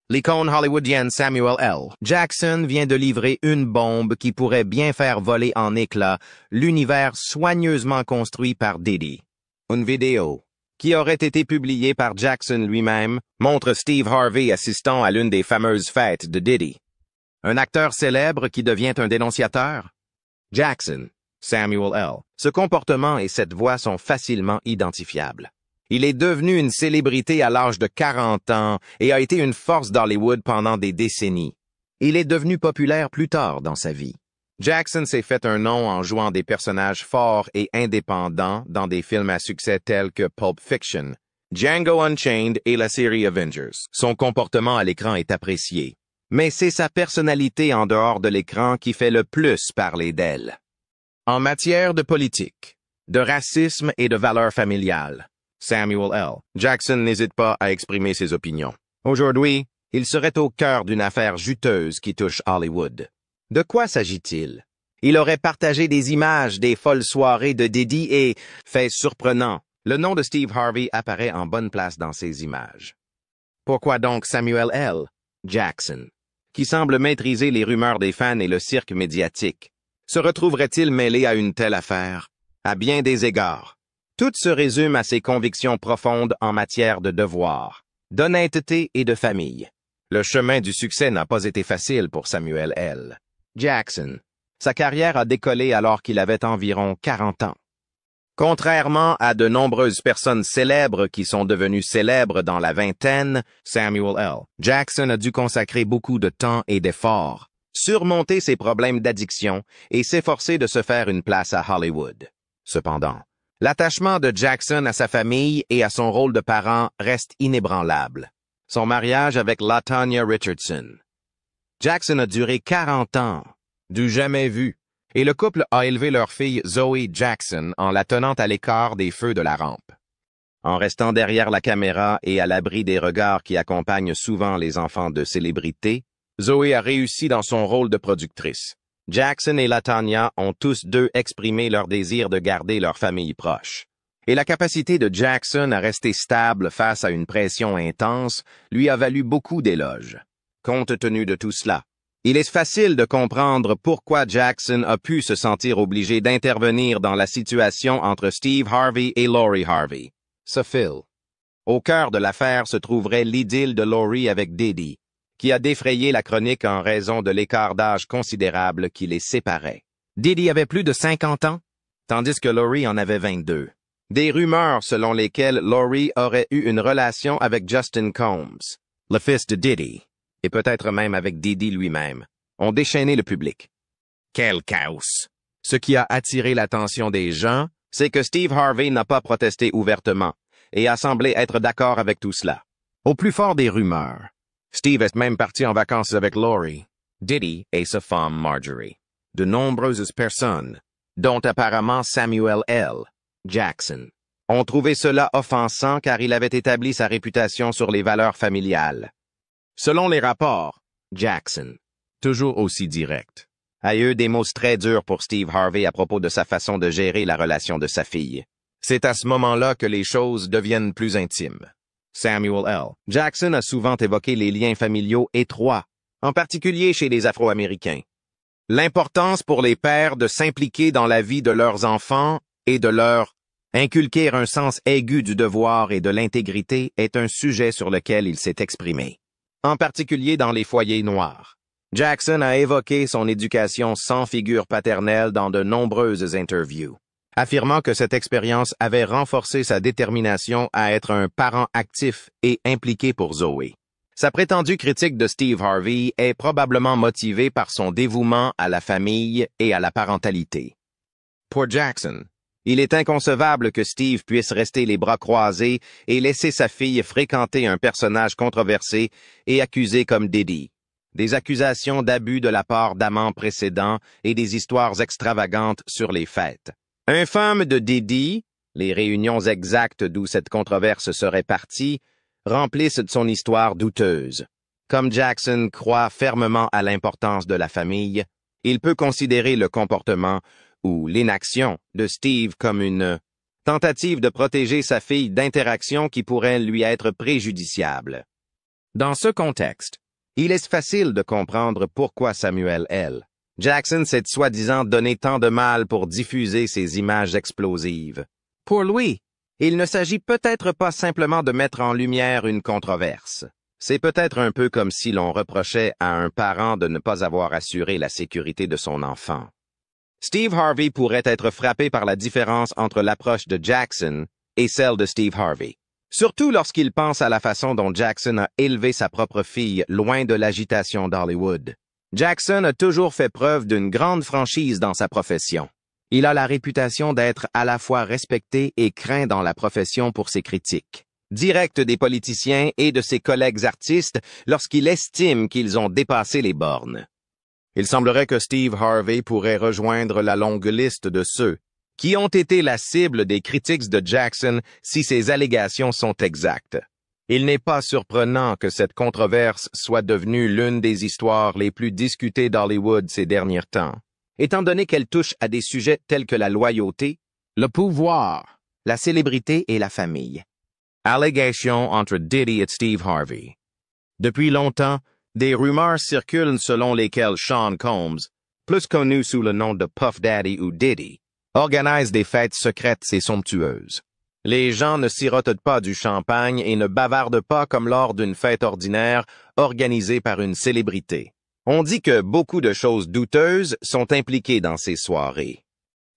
L'icône hollywoodienne Samuel L. Jackson vient de livrer une bombe qui pourrait bien faire voler en éclats l'univers soigneusement construit par Diddy. Une vidéo, qui aurait été publiée par Jackson lui-même, montre Steve Harvey assistant à l'une des fameuses fêtes de Diddy. Un acteur célèbre qui devient un dénonciateur? Jackson, Samuel L. Ce comportement et cette voix sont facilement identifiables. Il est devenu une célébrité à l'âge de 40 ans et a été une force d'Hollywood pendant des décennies. Il est devenu populaire plus tard dans sa vie. Jackson s'est fait un nom en jouant des personnages forts et indépendants dans des films à succès tels que Pulp Fiction, Django Unchained et la série Avengers. Son comportement à l'écran est apprécié, mais c'est sa personnalité en dehors de l'écran qui fait le plus parler d'elle. En matière de politique, de racisme et de valeurs familiales, Samuel L. Jackson n'hésite pas à exprimer ses opinions. Aujourd'hui, il serait au cœur d'une affaire juteuse qui touche Hollywood. De quoi s'agit-il? Il aurait partagé des images des folles soirées de Diddy et, fait surprenant, le nom de Steve Harvey apparaît en bonne place dans ces images. Pourquoi donc Samuel L. Jackson, qui semble maîtriser les rumeurs des fans et le cirque médiatique, se retrouverait-il mêlé à une telle affaire? À bien des égards. Tout se résume à ses convictions profondes en matière de devoir, d'honnêteté et de famille. Le chemin du succès n'a pas été facile pour Samuel L. Jackson. Sa carrière a décollé alors qu'il avait environ 40 ans. Contrairement à de nombreuses personnes célèbres qui sont devenues célèbres dans la vingtaine, Samuel L. Jackson a dû consacrer beaucoup de temps et d'efforts, surmonter ses problèmes d'addiction et s'efforcer de se faire une place à Hollywood. Cependant, l'attachement de Jackson à sa famille et à son rôle de parent reste inébranlable. Son mariage avec LaTonya Richardson. Jackson a duré 40 ans, du jamais vu, et le couple a élevé leur fille Zoe Jackson en la tenant à l'écart des feux de la rampe. En restant derrière la caméra et à l'abri des regards qui accompagnent souvent les enfants de célébrités, Zoe a réussi dans son rôle de productrice. Jackson et LaTonya ont tous deux exprimé leur désir de garder leur famille proche. Et la capacité de Jackson à rester stable face à une pression intense lui a valu beaucoup d'éloges. Compte tenu de tout cela, il est facile de comprendre pourquoi Jackson a pu se sentir obligé d'intervenir dans la situation entre Steve Harvey et Lori Harvey. Ce fil. Au cœur de l'affaire se trouverait l'idylle de Lori avec Diddy, qui a défrayé la chronique en raison de l'écart d'âge considérable qui les séparait. Diddy avait plus de 50 ans, tandis que Lori en avait 22. Des rumeurs selon lesquelles Lori aurait eu une relation avec Justin Combs, le fils de Diddy, et peut-être même avec Diddy lui-même, ont déchaîné le public. Quel chaos! Ce qui a attiré l'attention des gens, c'est que Steve Harvey n'a pas protesté ouvertement et a semblé être d'accord avec tout cela. Au plus fort des rumeurs, Steve est même parti en vacances avec Lori, Diddy et sa femme Marjorie. De nombreuses personnes, dont apparemment Samuel L. Jackson, ont trouvé cela offensant car il avait établi sa réputation sur les valeurs familiales. Selon les rapports, Jackson, toujours aussi direct, a eu des mots très durs pour Steve Harvey à propos de sa façon de gérer la relation de sa fille. C'est à ce moment-là que les choses deviennent plus intimes. Samuel L. Jackson a souvent évoqué les liens familiaux étroits, en particulier chez les Afro-Américains. L'importance pour les pères de s'impliquer dans la vie de leurs enfants et de leur inculquer un sens aigu du devoir et de l'intégrité est un sujet sur lequel il s'est exprimé. En particulier dans les foyers noirs. Jackson a évoqué son éducation sans figure paternelle dans de nombreuses interviews, affirmant que cette expérience avait renforcé sa détermination à être un parent actif et impliqué pour Zoe. Sa prétendue critique de Steve Harvey est probablement motivée par son dévouement à la famille et à la parentalité. Pour Jackson, il est inconcevable que Steve puisse rester les bras croisés et laisser sa fille fréquenter un personnage controversé et accusé comme Diddy. Des accusations d'abus de la part d'amants précédents et des histoires extravagantes sur les fêtes. Infâme de Diddy, les réunions exactes d'où cette controverse serait partie remplissent de son histoire douteuse. Comme Jackson croit fermement à l'importance de la famille, il peut considérer le comportement ou l'inaction de Steve comme une tentative de protéger sa fille d'interactions qui pourraient lui être préjudiciables. Dans ce contexte, il est facile de comprendre pourquoi Samuel L. Jackson s'est soi-disant donné tant de mal pour diffuser ces images explosives. Pour lui, il ne s'agit peut-être pas simplement de mettre en lumière une controverse. C'est peut-être un peu comme si l'on reprochait à un parent de ne pas avoir assuré la sécurité de son enfant. Steve Harvey pourrait être frappé par la différence entre l'approche de Jackson et celle de Steve Harvey. Surtout lorsqu'il pense à la façon dont Jackson a élevé sa propre fille loin de l'agitation d'Hollywood. Jackson a toujours fait preuve d'une grande franchise dans sa profession. Il a la réputation d'être à la fois respecté et craint dans la profession pour ses critiques, directes des politiciens et de ses collègues artistes lorsqu'il estime qu'ils ont dépassé les bornes. Il semblerait que Steve Harvey pourrait rejoindre la longue liste de ceux qui ont été la cible des critiques de Jackson si ces allégations sont exactes. Il n'est pas surprenant que cette controverse soit devenue l'une des histoires les plus discutées d'Hollywood ces derniers temps, étant donné qu'elle touche à des sujets tels que la loyauté, le pouvoir, la célébrité et la famille. Allégations entre Diddy et Steve Harvey. Depuis longtemps, des rumeurs circulent selon lesquelles Sean Combs, plus connu sous le nom de Puff Daddy ou Diddy, organise des fêtes secrètes et somptueuses. Les gens ne sirotent pas du champagne et ne bavardent pas comme lors d'une fête ordinaire organisée par une célébrité. On dit que beaucoup de choses douteuses sont impliquées dans ces soirées.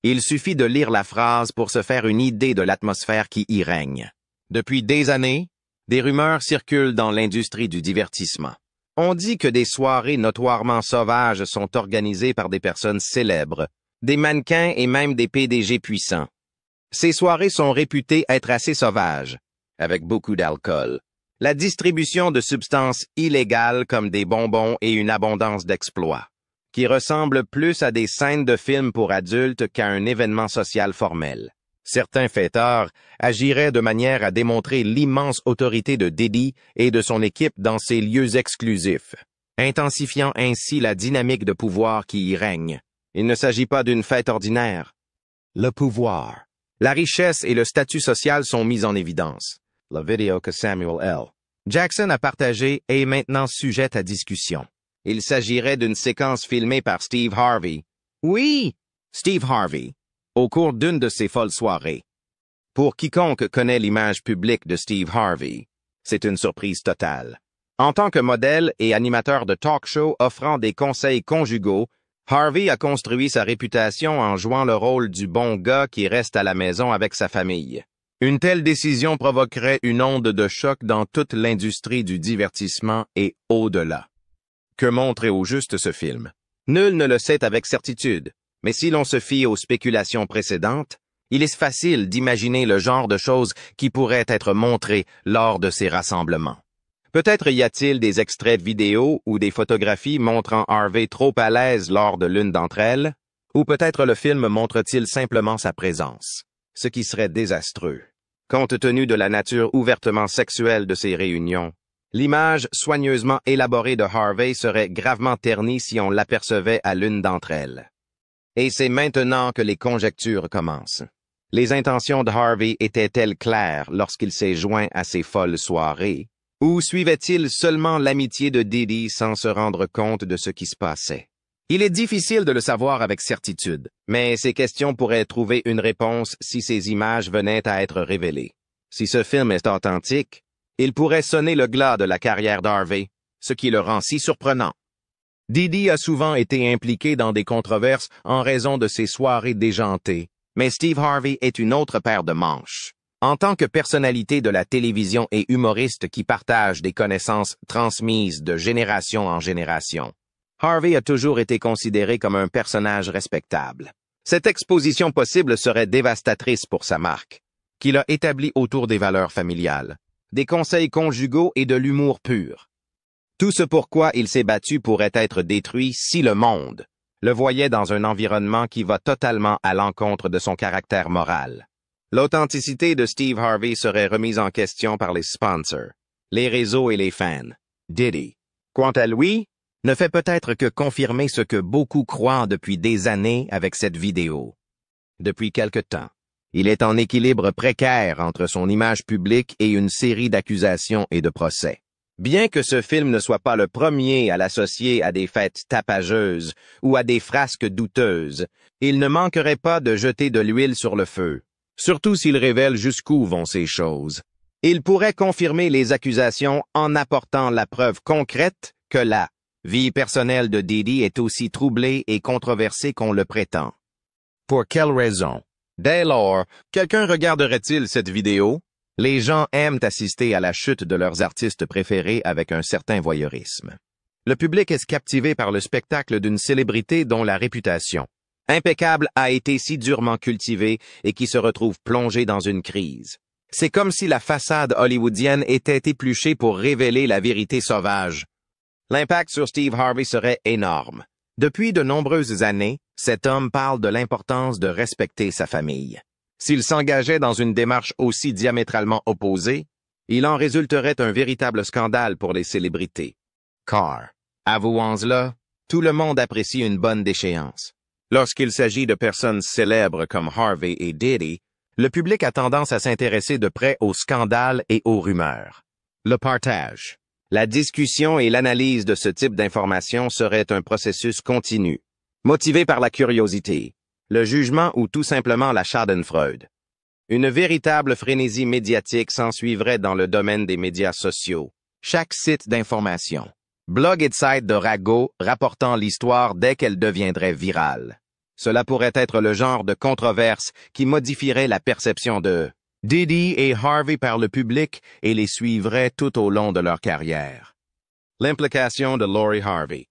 Il suffit de lire la phrase pour se faire une idée de l'atmosphère qui y règne. Depuis des années, des rumeurs circulent dans l'industrie du divertissement. On dit que des soirées notoirement sauvages sont organisées par des personnes célèbres, des mannequins et même des PDG puissants. Ces soirées sont réputées être assez sauvages, avec beaucoup d'alcool, la distribution de substances illégales comme des bonbons et une abondance d'exploits, qui ressemblent plus à des scènes de films pour adultes qu'à un événement social formel. Certains fêteurs agiraient de manière à démontrer l'immense autorité de Diddy et de son équipe dans ces lieux exclusifs, intensifiant ainsi la dynamique de pouvoir qui y règne. Il ne s'agit pas d'une fête ordinaire. Le pouvoir, la richesse et le statut social sont mis en évidence. La vidéo que Samuel L. Jackson a partagée est maintenant sujette à discussion. Il s'agirait d'une séquence filmée par Steve Harvey. Oui, Steve Harvey, au cours d'une de ses folles soirées. Pour quiconque connaît l'image publique de Steve Harvey, c'est une surprise totale. En tant que modèle et animateur de talk show offrant des conseils conjugaux, Harvey a construit sa réputation en jouant le rôle du bon gars qui reste à la maison avec sa famille. Une telle décision provoquerait une onde de choc dans toute l'industrie du divertissement et au-delà. Que montrer au juste ce film? Nul ne le sait avec certitude, mais si l'on se fie aux spéculations précédentes, il est facile d'imaginer le genre de choses qui pourraient être montrées lors de ces rassemblements. Peut-être y a-t-il des extraits vidéo ou des photographies montrant Harvey trop à l'aise lors de l'une d'entre elles, ou peut-être le film montre-t-il simplement sa présence, ce qui serait désastreux. Compte tenu de la nature ouvertement sexuelle de ces réunions, l'image soigneusement élaborée de Harvey serait gravement ternie si on l'apercevait à l'une d'entre elles. Et c'est maintenant que les conjectures commencent. Les intentions de Harvey étaient-elles claires lorsqu'il s'est joint à ces folles soirées? Ou suivait-il seulement l'amitié de Diddy sans se rendre compte de ce qui se passait? Il est difficile de le savoir avec certitude, mais ces questions pourraient trouver une réponse si ces images venaient à être révélées. Si ce film est authentique, il pourrait sonner le glas de la carrière d'Harvey, ce qui le rend si surprenant. Diddy a souvent été impliqué dans des controverses en raison de ses soirées déjantées, mais Steve Harvey est une autre paire de manches. En tant que personnalité de la télévision et humoriste qui partage des connaissances transmises de génération en génération, Harvey a toujours été considéré comme un personnage respectable. Cette exposition possible serait dévastatrice pour sa marque, qu'il a établie autour des valeurs familiales, des conseils conjugaux et de l'humour pur. Tout ce pourquoi il s'est battu pourrait être détruit si le monde le voyait dans un environnement qui va totalement à l'encontre de son caractère moral. L'authenticité de Steve Harvey serait remise en question par les sponsors, les réseaux et les fans. Diddy, quant à lui, ne fait peut-être que confirmer ce que beaucoup croient depuis des années avec cette vidéo. Depuis quelque temps, il est en équilibre précaire entre son image publique et une série d'accusations et de procès. Bien que ce film ne soit pas le premier à l'associer à des fêtes tapageuses ou à des frasques douteuses, il ne manquerait pas de jeter de l'huile sur le feu, surtout s'il révèle jusqu'où vont ces choses. Il pourrait confirmer les accusations en apportant la preuve concrète que la vie personnelle de Diddy est aussi troublée et controversée qu'on le prétend. Pour quelle raison? Dès lors, quelqu'un regarderait-il cette vidéo? Les gens aiment assister à la chute de leurs artistes préférés avec un certain voyeurisme. Le public est captivé par le spectacle d'une célébrité dont la réputation impeccable a été si durement cultivée et qui se retrouve plongée dans une crise. C'est comme si la façade hollywoodienne était épluchée pour révéler la vérité sauvage. L'impact sur Steve Harvey serait énorme. Depuis de nombreuses années, cet homme parle de l'importance de respecter sa famille. S'il s'engageait dans une démarche aussi diamétralement opposée, il en résulterait un véritable scandale pour les célébrités. Car, avouons-le, tout le monde apprécie une bonne déchéance. Lorsqu'il s'agit de personnes célèbres comme Harvey et Diddy, le public a tendance à s'intéresser de près aux scandales et aux rumeurs. Le partage, la discussion et l'analyse de ce type d'informations seraient un processus continu, motivé par la curiosité, le jugement ou tout simplement la schadenfreude. Une véritable frénésie médiatique s'ensuivrait dans le domaine des médias sociaux. Chaque site d'information, blog et site de ragots rapportant l'histoire dès qu'elle deviendrait virale. Cela pourrait être le genre de controverse qui modifierait la perception de Diddy et Harvey par le public et les suivrait tout au long de leur carrière. L'implication de Lori Harvey.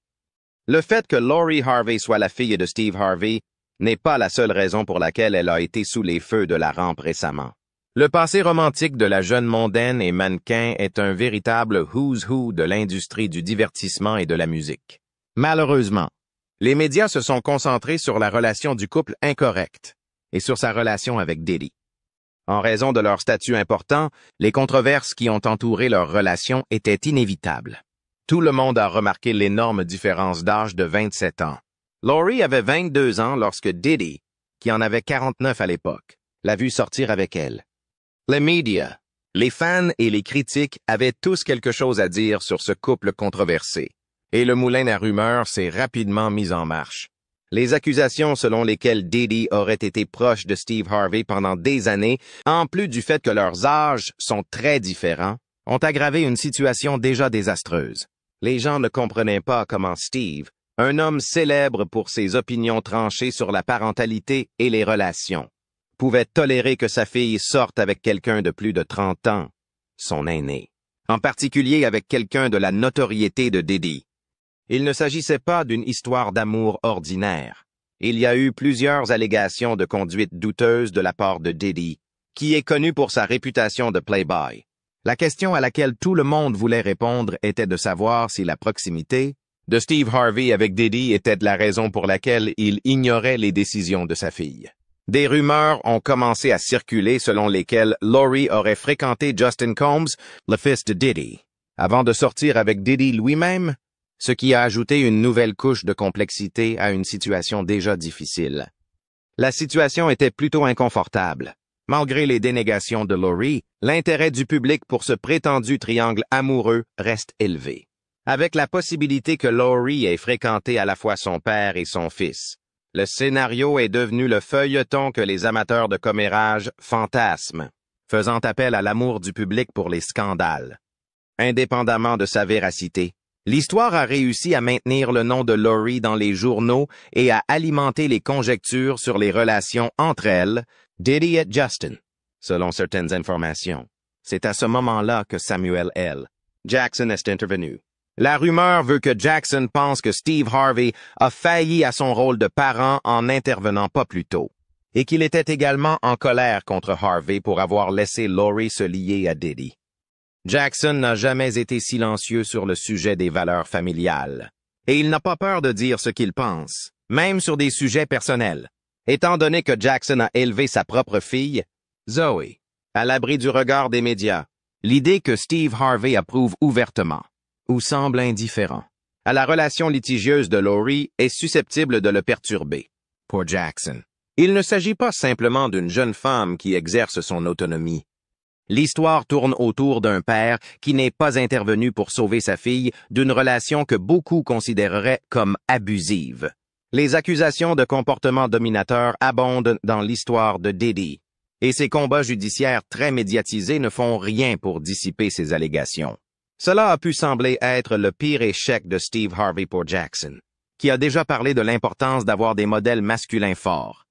Le fait que Lori Harvey soit la fille de Steve Harvey n'est pas la seule raison pour laquelle elle a été sous les feux de la rampe récemment. Le passé romantique de la jeune mondaine et mannequin est un véritable who's who de l'industrie du divertissement et de la musique. Malheureusement, les médias se sont concentrés sur la relation du couple incorrecte et sur sa relation avec Diddy. En raison de leur statut important, les controverses qui ont entouré leur relation étaient inévitables. Tout le monde a remarqué l'énorme différence d'âge de 27 ans. Lori avait 22 ans lorsque Diddy, qui en avait 49 à l'époque, l'a vu sortir avec elle. Les médias, les fans et les critiques avaient tous quelque chose à dire sur ce couple controversé, et le moulin à rumeurs s'est rapidement mis en marche. Les accusations selon lesquelles Diddy aurait été proche de Steve Harvey pendant des années, en plus du fait que leurs âges sont très différents, ont aggravé une situation déjà désastreuse. Les gens ne comprenaient pas comment Steve, un homme célèbre pour ses opinions tranchées sur la parentalité et les relations, pouvait tolérer que sa fille sorte avec quelqu'un de plus de 30 ans, son aîné, en particulier avec quelqu'un de la notoriété de Diddy. Il ne s'agissait pas d'une histoire d'amour ordinaire. Il y a eu plusieurs allégations de conduite douteuse de la part de Diddy, qui est connu pour sa réputation de playboy. La question à laquelle tout le monde voulait répondre était de savoir si la proximité de Steve Harvey avec Diddy était la raison pour laquelle il ignorait les décisions de sa fille. Des rumeurs ont commencé à circuler selon lesquelles Lori aurait fréquenté Justin Combs, le fils de Diddy, avant de sortir avec Diddy lui-même, ce qui a ajouté une nouvelle couche de complexité à une situation déjà difficile. La situation était plutôt inconfortable. Malgré les dénégations de Lori, l'intérêt du public pour ce prétendu triangle amoureux reste élevé. Avec la possibilité que Lori ait fréquenté à la fois son père et son fils, le scénario est devenu le feuilleton que les amateurs de commérage fantasment, faisant appel à l'amour du public pour les scandales. Indépendamment de sa véracité, l'histoire a réussi à maintenir le nom de Lori dans les journaux et à alimenter les conjectures sur les relations entre elles, Diddy et Justin. Selon certaines informations, c'est à ce moment-là que Samuel L. Jackson est intervenu. La rumeur veut que Jackson pense que Steve Harvey a failli à son rôle de parent en n'intervenant pas plus tôt, et qu'il était également en colère contre Harvey pour avoir laissé Lori se lier à Diddy. Jackson n'a jamais été silencieux sur le sujet des valeurs familiales, et il n'a pas peur de dire ce qu'il pense, même sur des sujets personnels. Étant donné que Jackson a élevé sa propre fille, Zoe, à l'abri du regard des médias, l'idée que Steve Harvey approuve ouvertement, ou semble indifférent, à la relation litigieuse de Lori est susceptible de le perturber. Pour Jackson, il ne s'agit pas simplement d'une jeune femme qui exerce son autonomie. L'histoire tourne autour d'un père qui n'est pas intervenu pour sauver sa fille d'une relation que beaucoup considéreraient comme abusive. Les accusations de comportement dominateur abondent dans l'histoire de Diddy, et ses combats judiciaires très médiatisés ne font rien pour dissiper ces allégations. Cela a pu sembler être le pire échec de Steve Harvey pour Jackson, qui a déjà parlé de l'importance d'avoir des modèles masculins forts.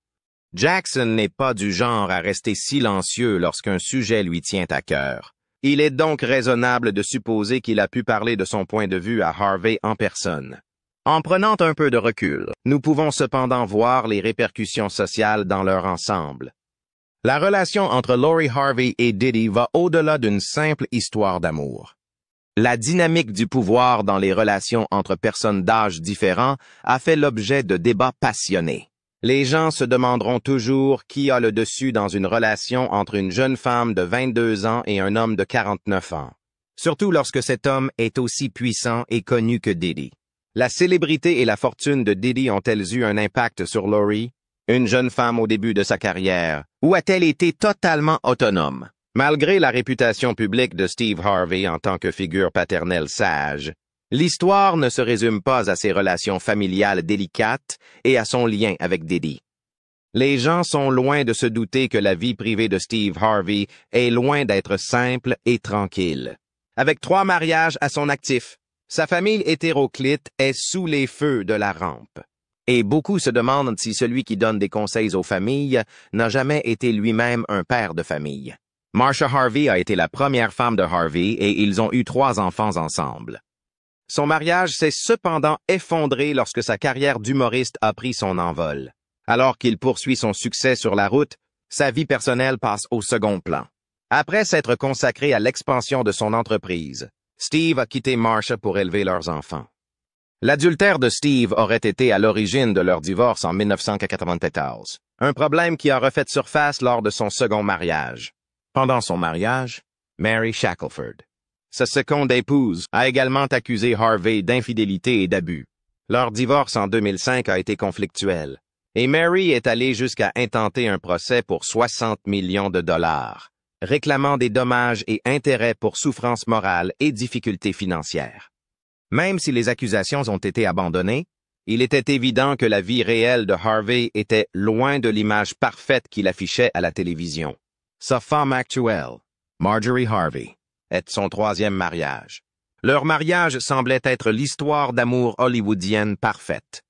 Jackson n'est pas du genre à rester silencieux lorsqu'un sujet lui tient à cœur. Il est donc raisonnable de supposer qu'il a pu parler de son point de vue à Harvey en personne. En prenant un peu de recul, nous pouvons cependant voir les répercussions sociales dans leur ensemble. La relation entre Lori Harvey et Diddy va au-delà d'une simple histoire d'amour. La dynamique du pouvoir dans les relations entre personnes d'âge différents a fait l'objet de débats passionnés. Les gens se demanderont toujours qui a le dessus dans une relation entre une jeune femme de 22 ans et un homme de 49 ans. Surtout lorsque cet homme est aussi puissant et connu que Diddy. La célébrité et la fortune de Diddy ont-elles eu un impact sur Lori, une jeune femme au début de sa carrière, ou a-t-elle été totalement autonome? Malgré la réputation publique de Steve Harvey en tant que figure paternelle sage, l'histoire ne se résume pas à ses relations familiales délicates et à son lien avec Diddy. Les gens sont loin de se douter que la vie privée de Steve Harvey est loin d'être simple et tranquille. Avec 3 mariages à son actif, sa famille hétéroclite est sous les feux de la rampe. Et beaucoup se demandent si celui qui donne des conseils aux familles n'a jamais été lui-même un père de famille. Marsha Harvey a été la première femme de Harvey et ils ont eu 3 enfants ensemble. Son mariage s'est cependant effondré lorsque sa carrière d'humoriste a pris son envol. Alors qu'il poursuit son succès sur la route, sa vie personnelle passe au second plan. Après s'être consacré à l'expansion de son entreprise, Steve a quitté Marsha pour élever leurs enfants. L'adultère de Steve aurait été à l'origine de leur divorce en 1994, un problème qui a refait surface lors de son second mariage. Pendant son mariage, Mary Shackelford, sa seconde épouse, a également accusé Harvey d'infidélité et d'abus. Leur divorce en 2005 a été conflictuel, et Mary est allée jusqu'à intenter un procès pour 60 millions de dollars, réclamant des dommages et intérêts pour souffrance morale et difficultés financières. Même si les accusations ont été abandonnées, il était évident que la vie réelle de Harvey était loin de l'image parfaite qu'il affichait à la télévision. Sa femme actuelle, Marjorie Harvey, est son 3e mariage. Leur mariage semblait être l'histoire d'amour hollywoodienne parfaite.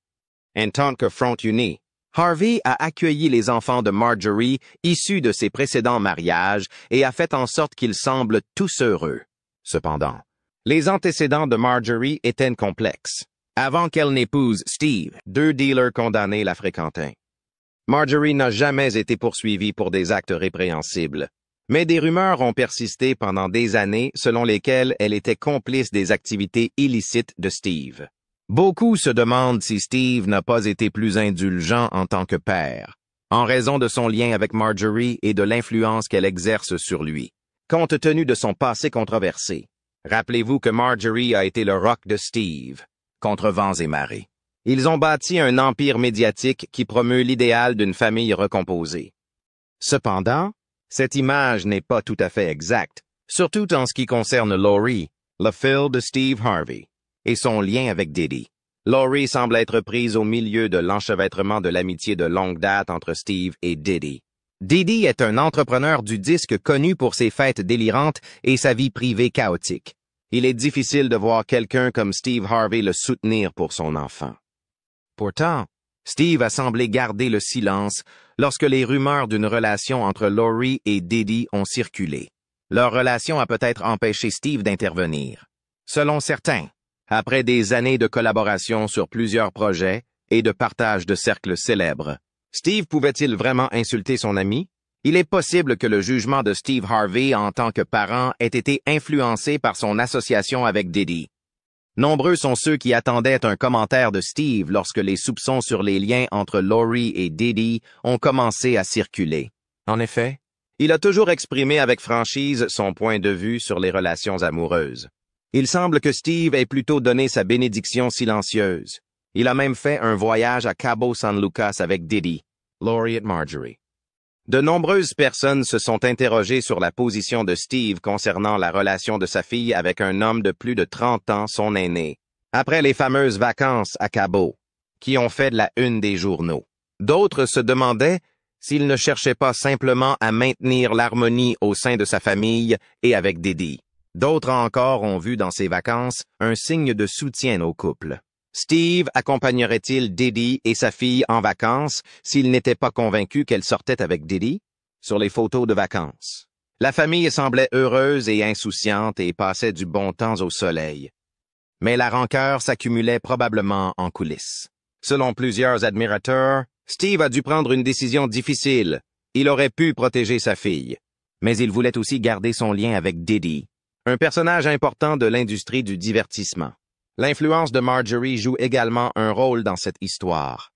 En tant que front uni, Harvey a accueilli les enfants de Marjorie issus de ses précédents mariages et a fait en sorte qu'ils semblent tous heureux. Cependant, les antécédents de Marjorie étaient complexes. Avant qu'elle n'épouse Steve, 2 dealers condamnés la fréquentaient. Marjorie n'a jamais été poursuivie pour des actes répréhensibles, mais des rumeurs ont persisté pendant des années selon lesquelles elle était complice des activités illicites de Steve. Beaucoup se demandent si Steve n'a pas été plus indulgent en tant que père, en raison de son lien avec Marjorie et de l'influence qu'elle exerce sur lui, compte tenu de son passé controversé. Rappelez-vous que Marjorie a été le rock de Steve, contre vents et marées. Ils ont bâti un empire médiatique qui promeut l'idéal d'une famille recomposée. Cependant, cette image n'est pas tout à fait exacte, surtout en ce qui concerne Lori, le fils de Steve Harvey, et son lien avec Diddy. Lori semble être prise au milieu de l'enchevêtrement de l'amitié de longue date entre Steve et Diddy. Diddy est un entrepreneur du disque connu pour ses fêtes délirantes et sa vie privée chaotique. Il est difficile de voir quelqu'un comme Steve Harvey le soutenir pour son enfant. Pourtant, Steve a semblé garder le silence lorsque les rumeurs d'une relation entre Lori et Diddy ont circulé. Leur relation a peut-être empêché Steve d'intervenir. Selon certains, après des années de collaboration sur plusieurs projets et de partage de cercles célèbres, Steve pouvait-il vraiment insulter son ami? Il est possible que le jugement de Steve Harvey en tant que parent ait été influencé par son association avec Diddy. Nombreux sont ceux qui attendaient un commentaire de Steve lorsque les soupçons sur les liens entre Lori et Diddy ont commencé à circuler. En effet, il a toujours exprimé avec franchise son point de vue sur les relations amoureuses. Il semble que Steve ait plutôt donné sa bénédiction silencieuse. Il a même fait un voyage à Cabo San Lucas avec Diddy, Lori et Marjorie. De nombreuses personnes se sont interrogées sur la position de Steve concernant la relation de sa fille avec un homme de plus de 30 ans, son aîné, après les fameuses vacances à Cabo, qui ont fait de la une des journaux. D'autres se demandaient s'il ne cherchait pas simplement à maintenir l'harmonie au sein de sa famille et avec Diddy. D'autres encore ont vu dans ces vacances un signe de soutien au couple. Steve accompagnerait-il Diddy et sa fille en vacances s'il n'était pas convaincu qu'elle sortait avec Diddy? Sur les photos de vacances, la famille semblait heureuse et insouciante et passait du bon temps au soleil. Mais la rancœur s'accumulait probablement en coulisses. Selon plusieurs admirateurs, Steve a dû prendre une décision difficile. Il aurait pu protéger sa fille, mais il voulait aussi garder son lien avec Diddy, un personnage important de l'industrie du divertissement. L'influence de Marjorie joue également un rôle dans cette histoire.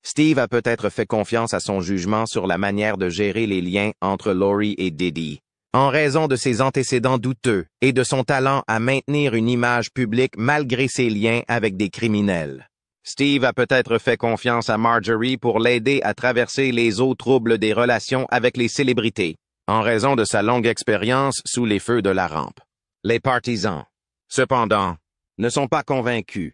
Steve a peut-être fait confiance à son jugement sur la manière de gérer les liens entre Lori et Diddy, en raison de ses antécédents douteux et de son talent à maintenir une image publique malgré ses liens avec des criminels. Steve a peut-être fait confiance à Marjorie pour l'aider à traverser les eaux troubles des relations avec les célébrités, en raison de sa longue expérience sous les feux de la rampe. Les partisans, cependant, ne sont pas convaincus.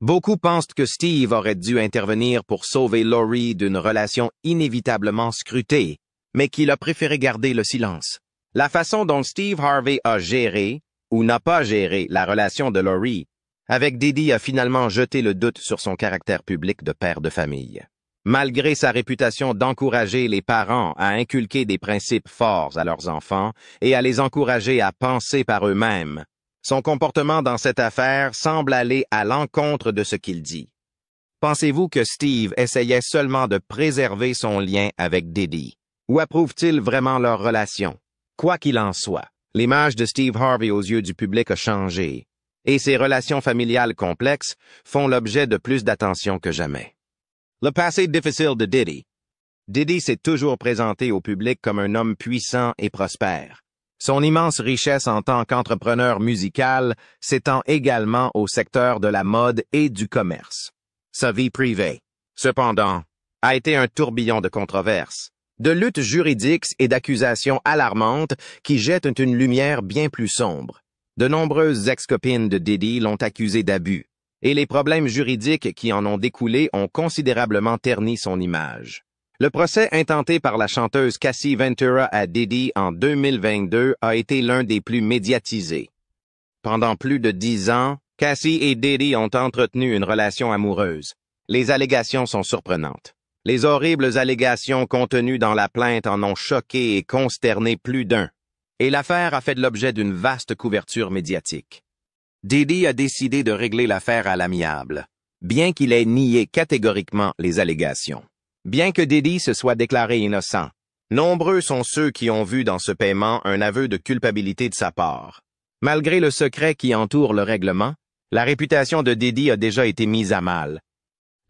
Beaucoup pensent que Steve aurait dû intervenir pour sauver Lori d'une relation inévitablement scrutée, mais qu'il a préféré garder le silence. La façon dont Steve Harvey a géré, ou n'a pas géré, la relation de Lori avec Diddy a finalement jeté le doute sur son caractère public de père de famille. Malgré sa réputation d'encourager les parents à inculquer des principes forts à leurs enfants et à les encourager à penser par eux-mêmes, son comportement dans cette affaire semble aller à l'encontre de ce qu'il dit. Pensez-vous que Steve essayait seulement de préserver son lien avec Diddy? Ou approuve-t-il vraiment leur relation? Quoi qu'il en soit, l'image de Steve Harvey aux yeux du public a changé, et ses relations familiales complexes font l'objet de plus d'attention que jamais. Le passé difficile de Diddy. Diddy s'est toujours présenté au public comme un homme puissant et prospère. Son immense richesse en tant qu'entrepreneur musical s'étend également au secteur de la mode et du commerce. Sa vie privée, cependant, a été un tourbillon de controverses, de luttes juridiques et d'accusations alarmantes qui jettent une lumière bien plus sombre. De nombreuses ex-copines de Diddy l'ont accusé d'abus, et les problèmes juridiques qui en ont découlé ont considérablement terni son image. Le procès intenté par la chanteuse Cassie Ventura à Diddy en 2022 a été l'un des plus médiatisés. Pendant plus de 10 ans, Cassie et Diddy ont entretenu une relation amoureuse. Les allégations sont surprenantes. Les horribles allégations contenues dans la plainte en ont choqué et consterné plus d'un, et l'affaire a fait l'objet d'une vaste couverture médiatique. Diddy a décidé de régler l'affaire à l'amiable, bien qu'il ait nié catégoriquement les allégations. Bien que Diddy se soit déclaré innocent, nombreux sont ceux qui ont vu dans ce paiement un aveu de culpabilité de sa part. Malgré le secret qui entoure le règlement, la réputation de Diddy a déjà été mise à mal.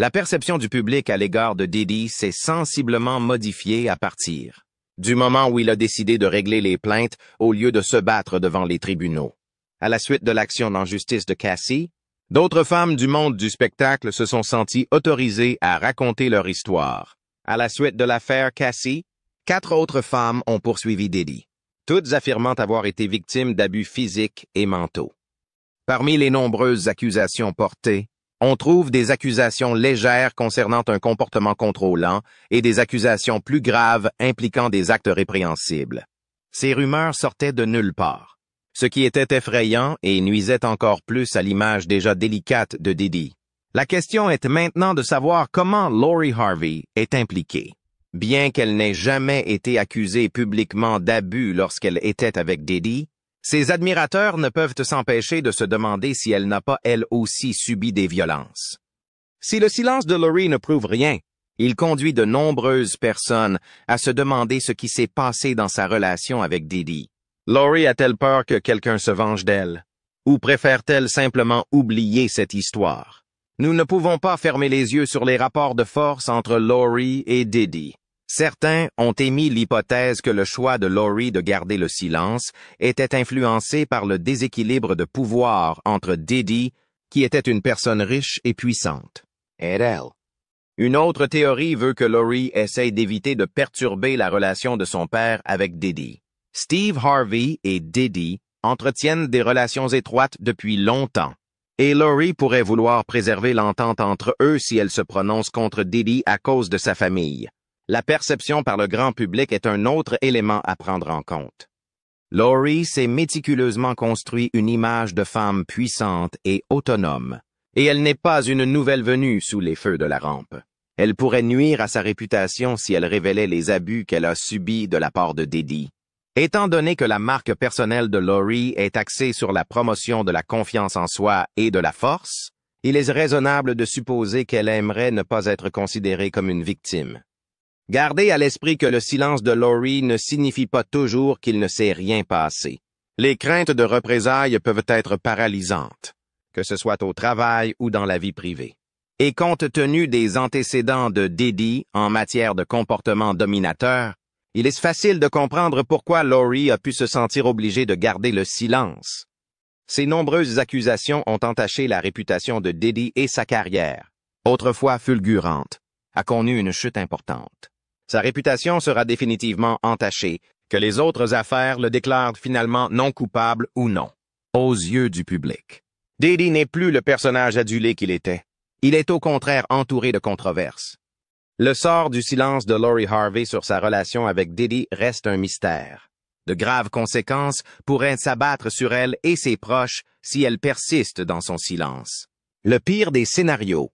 La perception du public à l'égard de Diddy s'est sensiblement modifiée à partir du moment où il a décidé de régler les plaintes au lieu de se battre devant les tribunaux. À la suite de l'action en justice de Cassie, d'autres femmes du monde du spectacle se sont senties autorisées à raconter leur histoire. À la suite de l'affaire Cassie, 4 autres femmes ont poursuivi Diddy, toutes affirmant avoir été victimes d'abus physiques et mentaux. Parmi les nombreuses accusations portées, on trouve des accusations légères concernant un comportement contrôlant et des accusations plus graves impliquant des actes répréhensibles. Ces rumeurs sortaient de nulle part, ce qui était effrayant et nuisait encore plus à l'image déjà délicate de Diddy. La question est maintenant de savoir comment Lori Harvey est impliquée. Bien qu'elle n'ait jamais été accusée publiquement d'abus lorsqu'elle était avec Diddy, ses admirateurs ne peuvent s'empêcher de se demander si elle n'a pas elle aussi subi des violences. Si le silence de Lori ne prouve rien, il conduit de nombreuses personnes à se demander ce qui s'est passé dans sa relation avec Diddy. Lori a-t-elle peur que quelqu'un se venge d'elle? Ou préfère-t-elle simplement oublier cette histoire? Nous ne pouvons pas fermer les yeux sur les rapports de force entre Lori et Diddy. Certains ont émis l'hypothèse que le choix de Lori de garder le silence était influencé par le déséquilibre de pouvoir entre Diddy, qui était une personne riche et puissante, et elle. Une autre théorie veut que Lori essaye d'éviter de perturber la relation de son père avec Diddy. Steve Harvey et Diddy entretiennent des relations étroites depuis longtemps, et Lori pourrait vouloir préserver l'entente entre eux si elle se prononce contre Diddy à cause de sa famille. La perception par le grand public est un autre élément à prendre en compte. Lori s'est méticuleusement construit une image de femme puissante et autonome, et elle n'est pas une nouvelle venue sous les feux de la rampe. Elle pourrait nuire à sa réputation si elle révélait les abus qu'elle a subis de la part de Diddy. Étant donné que la marque personnelle de Lori est axée sur la promotion de la confiance en soi et de la force, il est raisonnable de supposer qu'elle aimerait ne pas être considérée comme une victime. Gardez à l'esprit que le silence de Lori ne signifie pas toujours qu'il ne s'est rien passé. Les craintes de représailles peuvent être paralysantes, que ce soit au travail ou dans la vie privée. Et compte tenu des antécédents de Diddy en matière de comportement dominateur, il est facile de comprendre pourquoi Lori a pu se sentir obligée de garder le silence. Ces nombreuses accusations ont entaché la réputation de Diddy et sa carrière, autrefois fulgurante, a connu une chute importante. Sa réputation sera définitivement entachée, que les autres affaires le déclarent finalement non coupable ou non, aux yeux du public. Diddy n'est plus le personnage adulé qu'il était. Il est au contraire entouré de controverses. Le sort du silence de Lori Harvey sur sa relation avec Diddy reste un mystère. De graves conséquences pourraient s'abattre sur elle et ses proches si elle persiste dans son silence. Le pire des scénarios.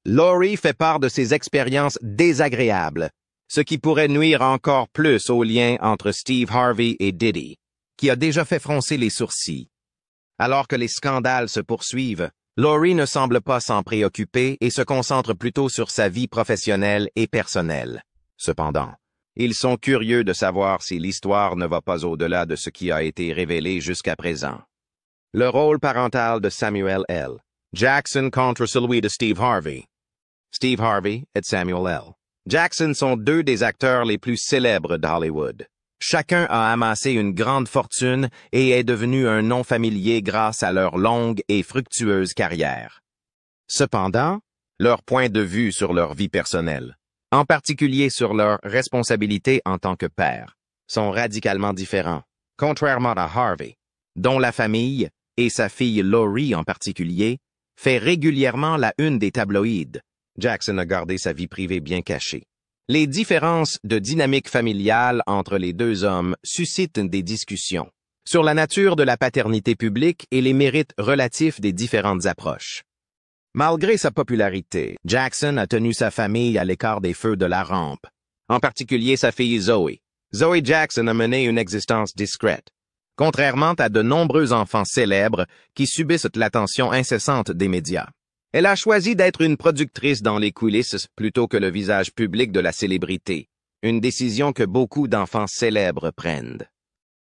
Lori fait part de ses expériences désagréables, ce qui pourrait nuire encore plus au lien entre Steve Harvey et Diddy, qui a déjà fait froncer les sourcils. Alors que les scandales se poursuivent, Lori ne semble pas s'en préoccuper et se concentre plutôt sur sa vie professionnelle et personnelle. Cependant, ils sont curieux de savoir si l'histoire ne va pas au-delà de ce qui a été révélé jusqu'à présent. Le rôle parental de Samuel L. Jackson contre celui de Steve Harvey. Steve Harvey et Samuel L. Jackson sont deux des acteurs les plus célèbres d'Hollywood. Chacun a amassé une grande fortune et est devenu un nom familier grâce à leur longue et fructueuse carrière. Cependant, leurs points de vue sur leur vie personnelle, en particulier sur leur responsabilité en tant que père, sont radicalement différents, contrairement à Harvey, dont la famille, et sa fille Lori en particulier, fait régulièrement la une des tabloïds. Jackson a gardé sa vie privée bien cachée. Les différences de dynamique familiale entre les deux hommes suscitent des discussions sur la nature de la paternité publique et les mérites relatifs des différentes approches. Malgré sa popularité, Jackson a tenu sa famille à l'écart des feux de la rampe, en particulier sa fille Zoe. Zoe Jackson a mené une existence discrète, contrairement à de nombreux enfants célèbres qui subissent l'attention incessante des médias. Elle a choisi d'être une productrice dans les coulisses plutôt que le visage public de la célébrité, une décision que beaucoup d'enfants célèbres prennent.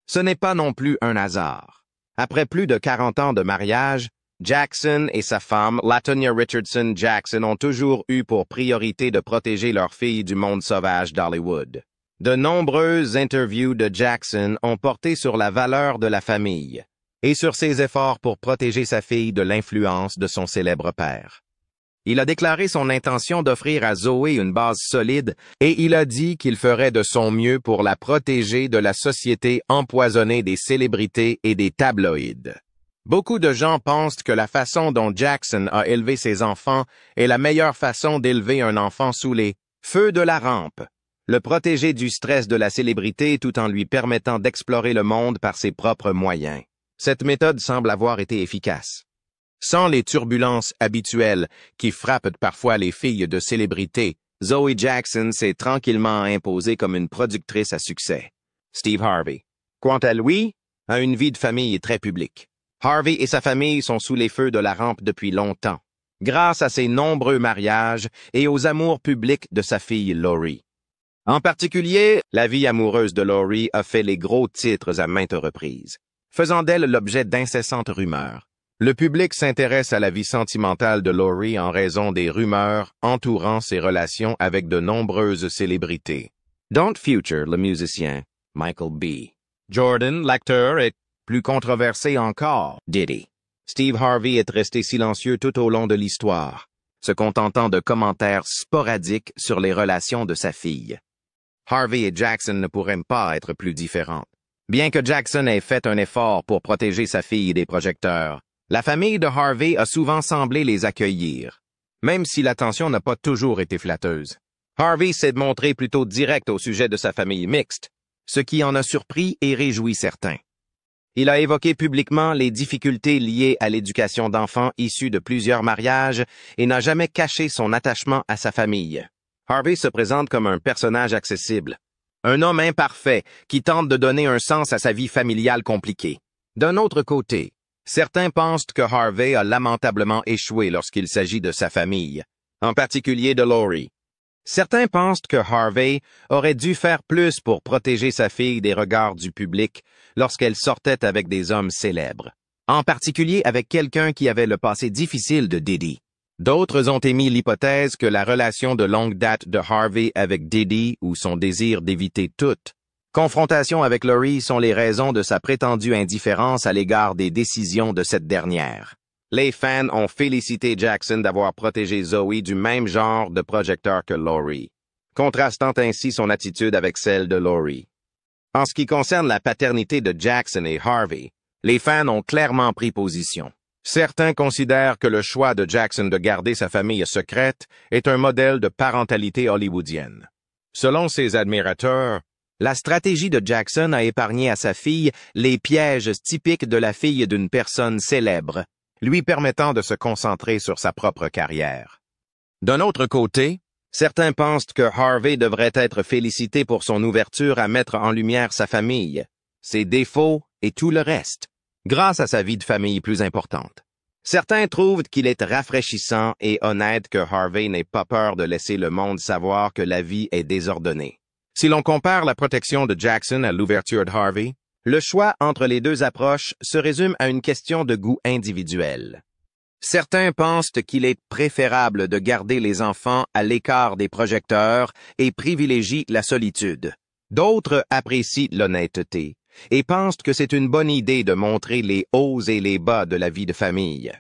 Ce n'est pas non plus un hasard. Après plus de 40 ans de mariage, Jackson et sa femme, Latonya Richardson Jackson, ont toujours eu pour priorité de protéger leur fille du monde sauvage d'Hollywood. De nombreuses interviews de Jackson ont porté sur la valeur de la famille et sur ses efforts pour protéger sa fille de l'influence de son célèbre père. Il a déclaré son intention d'offrir à Zoé une base solide et il a dit qu'il ferait de son mieux pour la protéger de la société empoisonnée des célébrités et des tabloïds. Beaucoup de gens pensent que la façon dont Jackson a élevé ses enfants est la meilleure façon d'élever un enfant sous les feux de la rampe, le protéger du stress de la célébrité tout en lui permettant d'explorer le monde par ses propres moyens. Cette méthode semble avoir été efficace. Sans les turbulences habituelles qui frappent parfois les filles de célébrités, Zoe Jackson s'est tranquillement imposée comme une productrice à succès. Steve Harvey, quant à lui, a une vie de famille très publique. Harvey et sa famille sont sous les feux de la rampe depuis longtemps, grâce à ses nombreux mariages et aux amours publics de sa fille Lori. En particulier, la vie amoureuse de Lori a fait les gros titres à maintes reprises, faisant d'elle l'objet d'incessantes rumeurs. Le public s'intéresse à la vie sentimentale de Lori en raison des rumeurs entourant ses relations avec de nombreuses célébrités. Don't Future, le musicien, Michael B. Jordan, l'acteur, est plus controversé encore, Diddy. Steve Harvey est resté silencieux tout au long de l'histoire. se contentant de commentaires sporadiques sur les relations de sa fille. Harvey et Jackson ne pourraient pas être plus différents. Bien que Jackson ait fait un effort pour protéger sa fille des projecteurs, la famille de Harvey a souvent semblé les accueillir, même si l'attention n'a pas toujours été flatteuse. Harvey s'est montré plutôt direct au sujet de sa famille mixte, ce qui en a surpris et réjoui certains. Il a évoqué publiquement les difficultés liées à l'éducation d'enfants issus de plusieurs mariages et n'a jamais caché son attachement à sa famille. Harvey se présente comme un personnage accessible, un homme imparfait qui tente de donner un sens à sa vie familiale compliquée. D'un autre côté, certains pensent que Harvey a lamentablement échoué lorsqu'il s'agit de sa famille, en particulier de Lori. Certains pensent que Harvey aurait dû faire plus pour protéger sa fille des regards du public lorsqu'elle sortait avec des hommes célèbres, en particulier avec quelqu'un qui avait le passé difficile de Diddy. D'autres ont émis l'hypothèse que la relation de longue date de Harvey avec Diddy ou son désir d'éviter toute confrontation avec Lori sont les raisons de sa prétendue indifférence à l'égard des décisions de cette dernière. Les fans ont félicité Jackson d'avoir protégé Zoe du même genre de projecteur que Lori, contrastant ainsi son attitude avec celle de Lori. En ce qui concerne la paternité de Jackson et Harvey, les fans ont clairement pris position. Certains considèrent que le choix de Jackson de garder sa famille secrète est un modèle de parentalité hollywoodienne. Selon ses admirateurs, la stratégie de Jackson a épargné à sa fille les pièges typiques de la fille d'une personne célèbre, lui permettant de se concentrer sur sa propre carrière. D'un autre côté, certains pensent que Harvey devrait être félicité pour son ouverture à mettre en lumière sa famille, ses défauts et tout le reste, grâce à sa vie de famille plus importante. Certains trouvent qu'il est rafraîchissant et honnête que Harvey n'ait pas peur de laisser le monde savoir que la vie est désordonnée. Si l'on compare la protection de Jackson à l'ouverture de Harvey, le choix entre les deux approches se résume à une question de goût individuel. Certains pensent qu'il est préférable de garder les enfants à l'écart des projecteurs et privilégient la solitude. D'autres apprécient l'honnêteté et pensent que c'est une bonne idée de montrer les hauts et les bas de la vie de famille,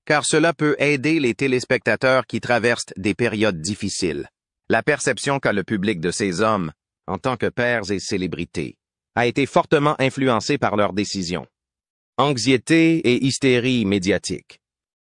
car cela peut aider les téléspectateurs qui traversent des périodes difficiles. La perception qu'a le public de ces hommes, en tant que pères et célébrités, a été fortement influencée par leurs décisions. Anxiété et hystérie médiatique.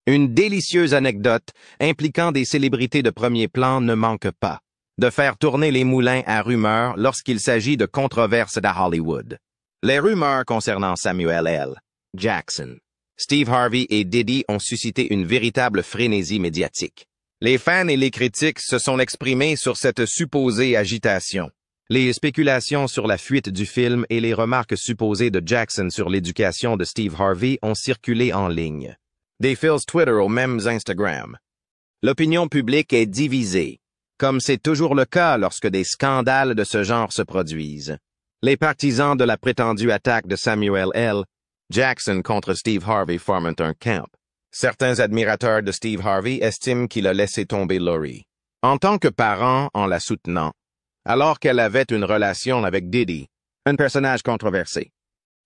Une délicieuse anecdote impliquant des célébrités de premier plan ne manque pas de faire tourner les moulins à rumeurs lorsqu'il s'agit de controverses à Hollywood. Les rumeurs concernant Samuel L. Jackson, Steve Harvey et Diddy ont suscité une véritable frénésie médiatique. Les fans et les critiques se sont exprimés sur cette supposée agitation. Les spéculations sur la fuite du film et les remarques supposées de Jackson sur l'éducation de Steve Harvey ont circulé en ligne. Des fils Twitter aux mêmes Instagram. L'opinion publique est divisée, comme c'est toujours le cas lorsque des scandales de ce genre se produisent. Les partisans de la prétendue attaque de Samuel L. Jackson contre Steve Harvey forment un camp. Certains admirateurs de Steve Harvey estiment qu'il a laissé tomber Lori, en tant que parent en la soutenant, alors qu'elle avait une relation avec Diddy, un personnage controversé.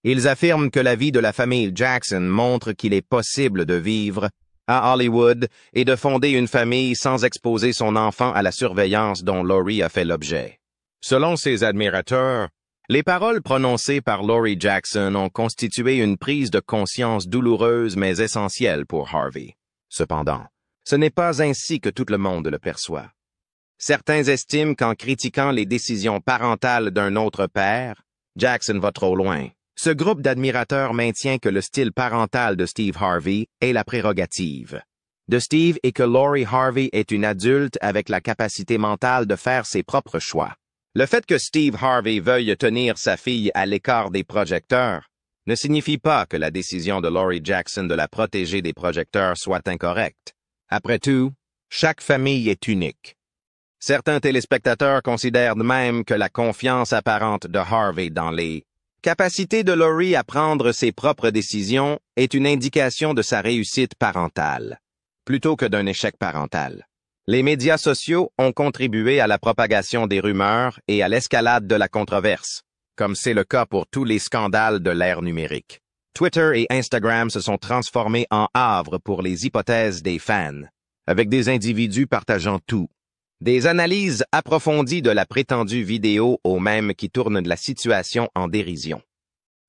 Ils affirment que la vie de la famille Jackson montre qu'il est possible de vivre à Hollywood et de fonder une famille sans exposer son enfant à la surveillance dont Lori a fait l'objet. Selon ses admirateurs, les paroles prononcées par Lori Jackson ont constitué une prise de conscience douloureuse mais essentielle pour Harvey. Cependant, ce n'est pas ainsi que tout le monde le perçoit. Certains estiment qu'en critiquant les décisions parentales d'un autre père, Jackson va trop loin. Ce groupe d'admirateurs maintient que le style parental de Steve Harvey est la prérogative de Steve et que Lori Harvey est une adulte avec la capacité mentale de faire ses propres choix. Le fait que Steve Harvey veuille tenir sa fille à l'écart des projecteurs ne signifie pas que la décision de Lori Jackson de la protéger des projecteurs soit incorrecte. Après tout, chaque famille est unique. Certains téléspectateurs considèrent même que la confiance apparente de Harvey dans les capacités de Lori à prendre ses propres décisions est une indication de sa réussite parentale, plutôt que d'un échec parental. Les médias sociaux ont contribué à la propagation des rumeurs et à l'escalade de la controverse, comme c'est le cas pour tous les scandales de l'ère numérique. Twitter et Instagram se sont transformés en havre pour les hypothèses des fans, avec des individus partageant tout. Des analyses approfondies de la prétendue vidéo aux mêmes qui tournent la situation en dérision.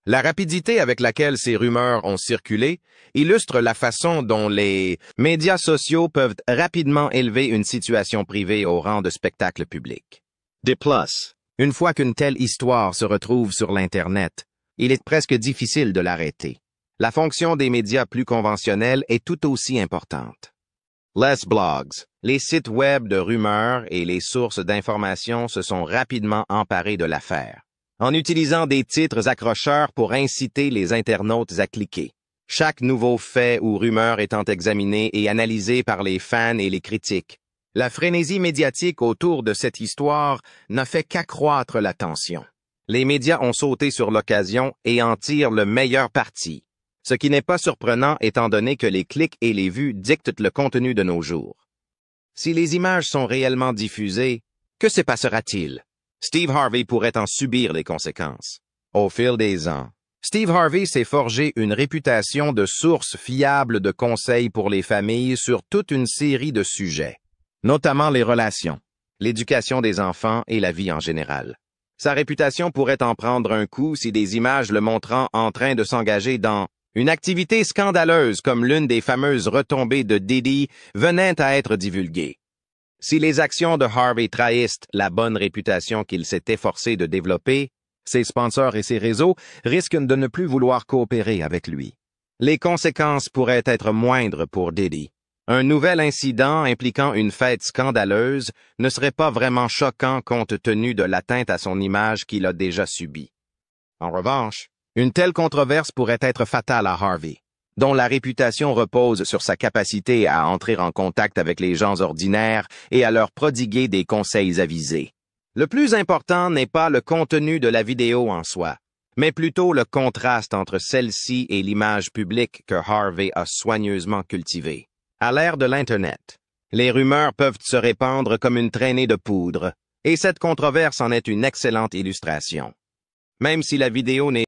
La rapidité avec laquelle ces rumeurs ont circulé illustre la façon dont les médias sociaux peuvent rapidement élever une situation privée au rang de spectacle public. De plus, une fois qu'une telle histoire se retrouve sur l'Internet, il est presque difficile de l'arrêter. La fonction des médias plus conventionnels est tout aussi importante. Les blogs, les sites web de rumeurs et les sources d'informations se sont rapidement emparés de l'affaire, en utilisant des titres accrocheurs pour inciter les internautes à cliquer. Chaque nouveau fait ou rumeur étant examiné et analysé par les fans et les critiques. La frénésie médiatique autour de cette histoire n'a fait qu'accroître la tension. Les médias ont sauté sur l'occasion et en tirent le meilleur parti, ce qui n'est pas surprenant étant donné que les clics et les vues dictent le contenu de nos jours. Si les images sont réellement diffusées, que se passera-t-il? Steve Harvey pourrait en subir les conséquences. Au fil des ans, Steve Harvey s'est forgé une réputation de source fiable de conseils pour les familles sur toute une série de sujets, notamment les relations, l'éducation des enfants et la vie en général. Sa réputation pourrait en prendre un coup si des images le montrant en train de s'engager dans une activité scandaleuse comme l'une des fameuses retombées de Diddy venaient à être divulguées. Si les actions de Harvey trahissent la bonne réputation qu'il s'est efforcé de développer, ses sponsors et ses réseaux risquent de ne plus vouloir coopérer avec lui. Les conséquences pourraient être moindres pour Diddy. Un nouvel incident impliquant une fête scandaleuse ne serait pas vraiment choquant compte tenu de l'atteinte à son image qu'il a déjà subie. En revanche, une telle controverse pourrait être fatale à Harvey, dont la réputation repose sur sa capacité à entrer en contact avec les gens ordinaires et à leur prodiguer des conseils avisés. Le plus important n'est pas le contenu de la vidéo en soi, mais plutôt le contraste entre celle-ci et l'image publique que Harvey a soigneusement cultivée. À l'ère de l'Internet, les rumeurs peuvent se répandre comme une traînée de poudre, et cette controverse en est une excellente illustration. Même si la vidéo n'est